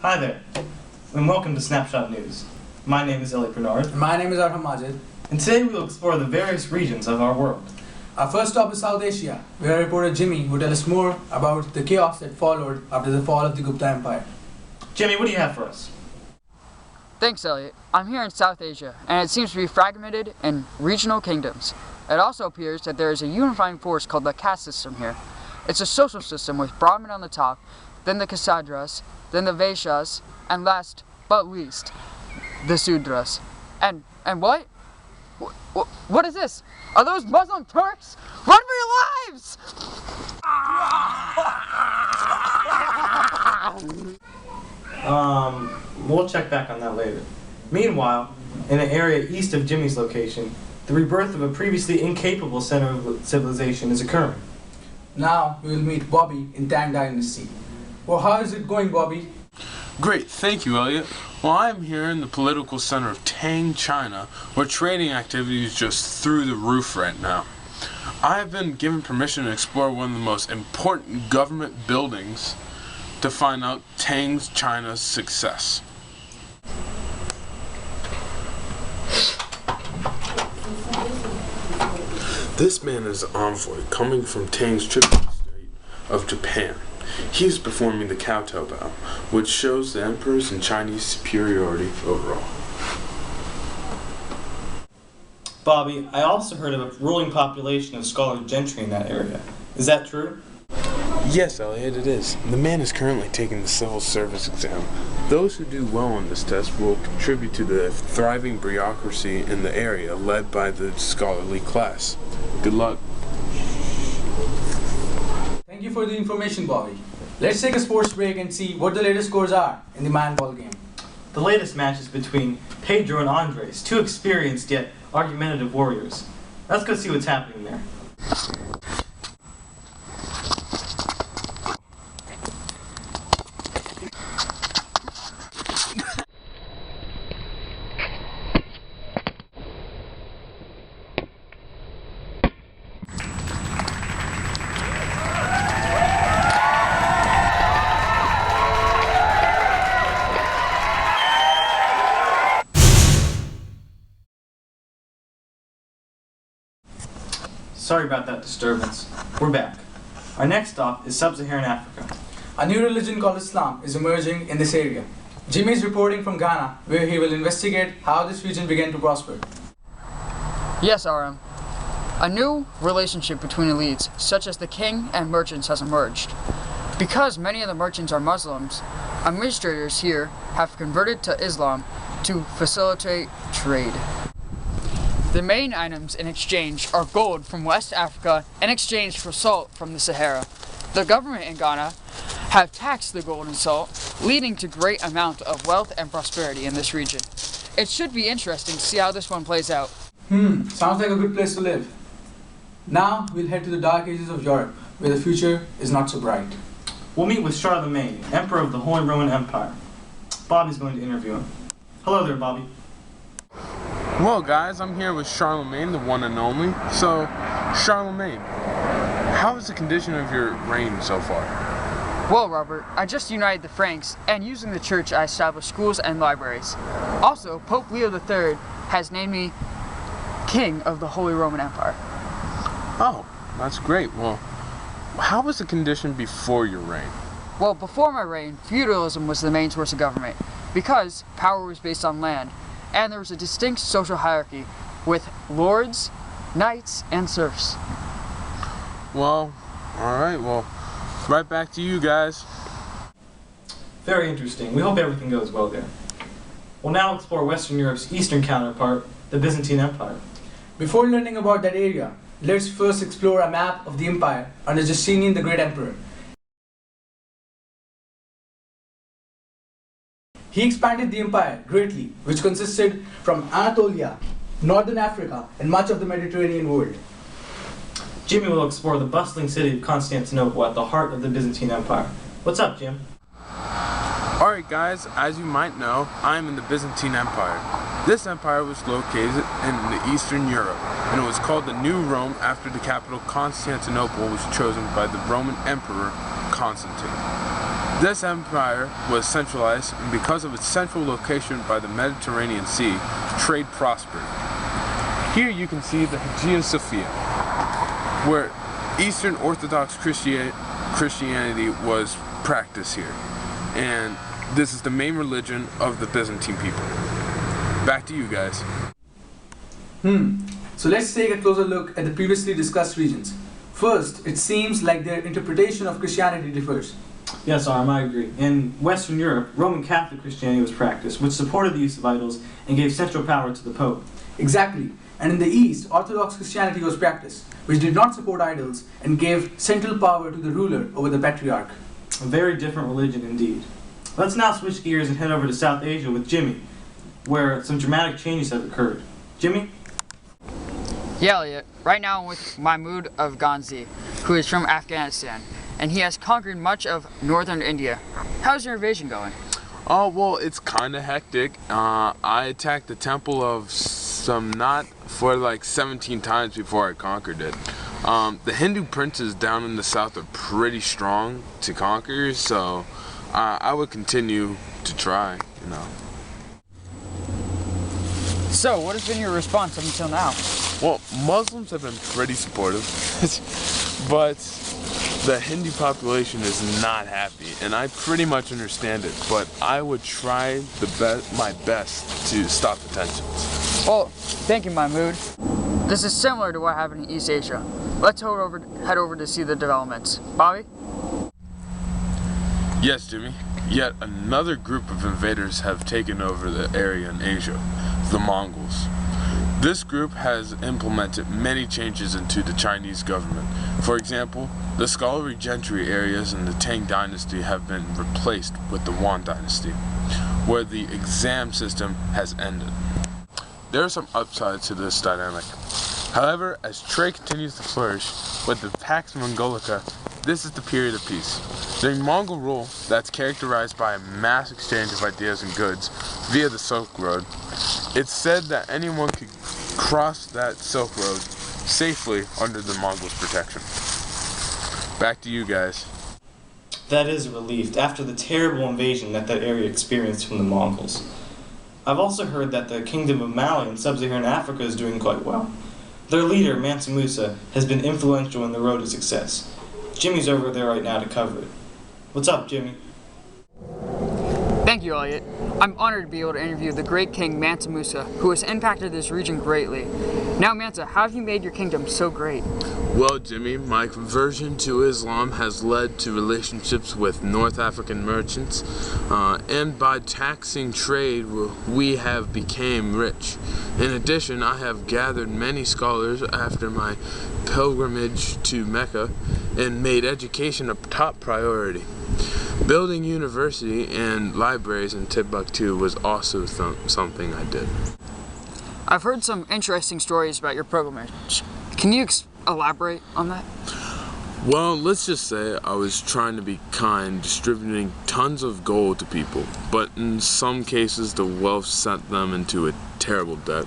Hi there, and welcome to Snapshot News. My name is Elliot Bernard. And my name is Arham Majid. And today we will explore the various regions of our world. Our first stop is South Asia, where our reporter Jimmy will tell us more about the chaos that followed after the fall of the Gupta Empire. Jimmy, what do you have for us? Thanks, Elliot. I'm here in South Asia, and it seems to be fragmented in regional kingdoms. It also appears that there is a unifying force called the caste system here. It's a social system with Brahmin on the top, then the Kshatriyas, then the Vaishyas, and last but least, the Sudras. And what? What is this? Are those Muslim Turks? Run for your lives! We'll check back on that later. Meanwhile, in an area east of Jimmy's location, the rebirth of a previously incapable center of civilization is occurring. Now we will meet Bobby in Tang Dynasty. Well, how is it going, Bobby? Great, thank you, Elliot. Well, I'm here in the political center of Tang, China, where trading activity is just through the roof right now. I have been given permission to explore one of the most important government buildings to find out Tang's China's success. This man is an envoy coming from Tang's tributary state of Japan. He is performing the kowtow bow, which shows the emperor's and Chinese superiority overall. Bobby, I also heard of a ruling population of scholar gentry in that area. Is that true? Yes, Elliot, it is. The man is currently taking the civil service exam. Those who do well on this test will contribute to the thriving bureaucracy in the area led by the scholarly class. Good luck. Thank you for the information, Bobby. Let's take a sports break and see what the latest scores are in the man ball game. The latest match is between Pedro and Andres, two experienced yet argumentative warriors. Let's go see what's happening there. Sorry about that disturbance. We're back. Our next stop is Sub-Saharan Africa. A new religion called Islam is emerging in this area. Jimmy is reporting from Ghana, where he will investigate how this region began to prosper. Yes, Aram. A new relationship between elites, such as the king and merchants, has emerged. Because many of the merchants are Muslims, administrators here have converted to Islam to facilitate trade. The main items in exchange are gold from West Africa in exchange for salt from the Sahara. The government in Ghana have taxed the gold and salt, leading to great amount of wealth and prosperity in this region. It should be interesting to see how this one plays out. Sounds like a good place to live. Now we'll head to the dark ages of Europe, where the future is not so bright. We'll meet with Charlemagne, Emperor of the Holy Roman Empire. Bobby's going to interview him. Hello there, Bobby. Well, guys, I'm here with Charlemagne, the one and only. So, Charlemagne, how is the condition of your reign so far? Well, Robert, I just united the Franks, and using the church I established schools and libraries. Also, Pope Leo III has named me King of the Holy Roman Empire. Oh, that's great. Well, how was the condition before your reign? Well, before my reign, feudalism was the main source of government, because power was based on land, and there was a distinct social hierarchy with lords, knights, and serfs. Well, alright, well, right back to you guys. Very interesting. We hope everything goes well there. We'll now explore Western Europe's eastern counterpart, the Byzantine Empire. Before learning about that area, let's first explore a map of the empire under Justinian the Great Emperor. He expanded the empire greatly, which consisted from Anatolia, northern Africa, and much of the Mediterranean world. Jimmy will explore the bustling city of Constantinople at the heart of the Byzantine Empire. What's up, Jim? Alright guys, as you might know, I'm in the Byzantine Empire. This empire was located in the Eastern Europe, and it was called the New Rome after the capital Constantinople was chosen by the Roman Emperor Constantine. This empire was centralized, and because of its central location by the Mediterranean Sea, trade prospered. Here you can see the Hagia Sophia, where Eastern Orthodox Christianity was practiced here. And this is the main religion of the Byzantine people. Back to you guys. So let's take a closer look at the previously discussed regions. First, it seems like their interpretation of Christianity differs. Yes, Arm, I agree. In Western Europe, Roman Catholic Christianity was practiced, which supported the use of idols and gave central power to the Pope. Exactly. And in the East, Orthodox Christianity was practiced, which did not support idols and gave central power to the ruler over the patriarch. A very different religion indeed. Let's now switch gears and head over to South Asia with Jimmy, where some dramatic changes have occurred. Jimmy? Yeah, Elliot. Right now I'm with Mahmud of Ghazni, who is from Afghanistan, and he has conquered much of northern India. How's your invasion going? Oh, well, it's kind of hectic. I attacked the Temple of Somnath for like 17 times before I conquered it. The Hindu princes down in the south are pretty strong to conquer, so I would continue to try, you know. So, what has been your response up until now? Well, Muslims have been pretty supportive, but the Hindu population is not happy, and I pretty much understand it, but I would try my best to stop the tensions. Well, thank you, Mahmud. This is similar to what happened in East Asia. Let's head over to see the developments. Bobby? Yes, Jimmy. Yet another group of invaders have taken over the area in Asia, the Mongols. This group has implemented many changes into the Chinese government. For example, the scholarly gentry areas in the Tang dynasty have been replaced with the Yuan dynasty, where the exam system has ended. There are some upsides to this dynamic. However, as trade continues to flourish with the Pax Mongolica, this is the period of peace. During Mongol rule, that's characterized by a mass exchange of ideas and goods via the Silk Road, it's said that anyone could cross that Silk Road safely under the Mongols' protection. Back to you guys. That is a relief after the terrible invasion that area experienced from the Mongols. I've also heard that the Kingdom of Mali in sub-Saharan Africa is doing quite well. Their leader, Mansa Musa, has been influential in the road to success. Jimmy's over there right now to cover it. What's up, Jimmy? Thank you, Elliot. I'm honored to be able to interview the great king Mansa Musa, who has impacted this region greatly. Now, Mansa, how have you made your kingdom so great? Well, Jimmy, my conversion to Islam has led to relationships with North African merchants, and by taxing trade, we have become rich. In addition, I have gathered many scholars after my pilgrimage to Mecca and made education a top priority. Building university and libraries in Timbuktu was also something I did. I've heard some interesting stories about your pilgrimage. Can you elaborate on that? Well, let's just say I was trying to be kind, distributing tons of gold to people, but in some cases the wealth sent them into a terrible debt.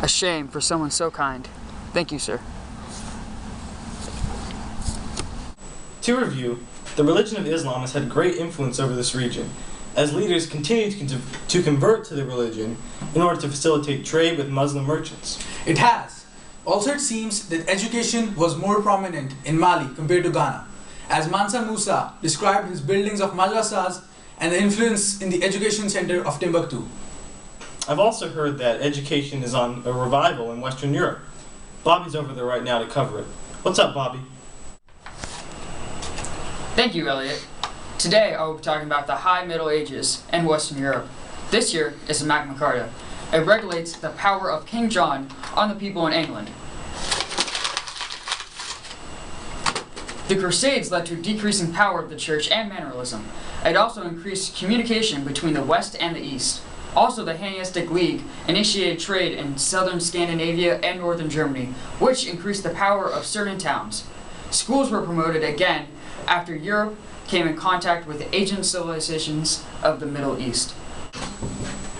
A shame for someone so kind. Thank you, sir. To review, the religion of Islam has had great influence over this region, as leaders continue to convert to the religion in order to facilitate trade with Muslim merchants. It has. Also, it seems that education was more prominent in Mali compared to Ghana, as Mansa Musa described his buildings of madrasas and the influence in the education center of Timbuktu. I've also heard that education is on a revival in Western Europe. Bobby's over there right now to cover it. What's up, Bobby? Thank you, Elliot. Today I will be talking about the High Middle Ages and Western Europe. This year is the Magna Carta. It regulates the power of King John on the people in England. The Crusades led to a decreasing power of the church and mannerism. It also increased communication between the West and the East. Also, the Hanseatic League initiated trade in southern Scandinavia and northern Germany, which increased the power of certain towns. Schools were promoted again after Europe came in contact with the ancient civilizations of the Middle East.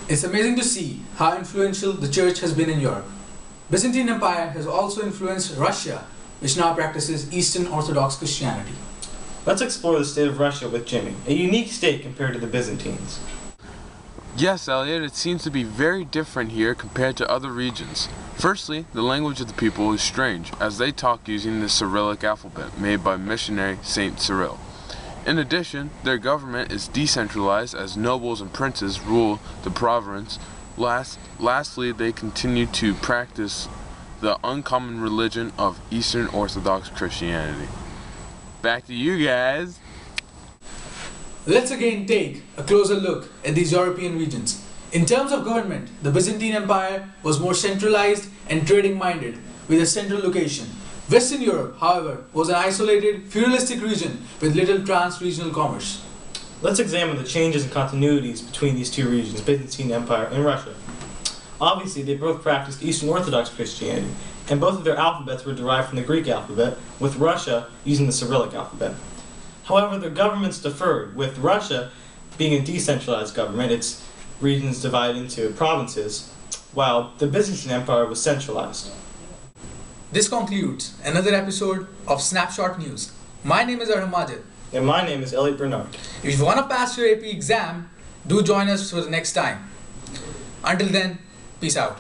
It's amazing to see how influential the church has been in Europe. Byzantine Empire has also influenced Russia, which now practices Eastern Orthodox Christianity. Let's explore the state of Russia with Jimmy, a unique state compared to the Byzantines. Yes, Elliot, it seems to be very different here compared to other regions. Firstly, the language of the people is strange, as they talk using the Cyrillic alphabet made by missionary Saint Cyril. In addition, their government is decentralized as nobles and princes rule the province. Lastly, they continue to practice the uncommon religion of Eastern Orthodox Christianity. Back to you guys. Let's again take a closer look at these European regions. In terms of government, the Byzantine Empire was more centralized and trading-minded, with a central location. Western Europe, however, was an isolated, feudalistic region with little trans-regional commerce. Let's examine the changes and continuities between these two regions, Byzantine Empire and Russia. Obviously, they both practiced Eastern Orthodox Christianity, and both of their alphabets were derived from the Greek alphabet, with Russia using the Cyrillic alphabet. However, their governments differed, with Russia being a decentralized government, its regions divided into provinces, while the Byzantine Empire was centralized. This concludes another episode of Snapshot News. My name is Arham Majid. And my name is Elliot Bernard. If you want to pass your AP exam, do join us for the next time. Until then, peace out.